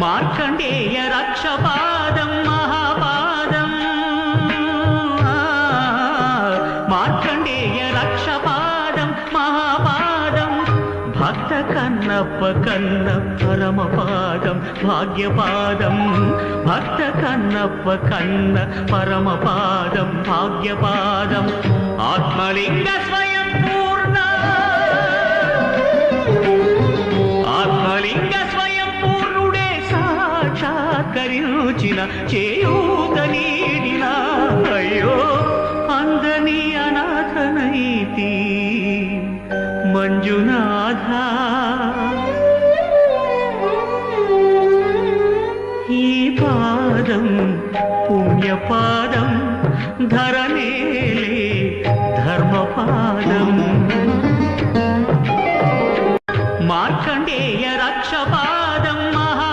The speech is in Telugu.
మార్కండేయ రక్షపాదం మహాపాదం మార్కండేయ రక్షపాదం మహాపాదం భక్త కన్నప్ప కన్న పరమపాదం భాగ్యపాదం భక్త కన్నప్ప కన్న పరమపాదం భాగ్యపాదం ఆత్మలింగ స్వయం పూర్ణ ఆత్మలింగ స్వయం పూర్ణుడే సాక్షాత్కరించిన చేయూత నీడిన అయ్యో అందని అనాథనైతి మంజునాథ ఈ పాదం పుణ్యపాదం ధరనేలే ధర్మపాదం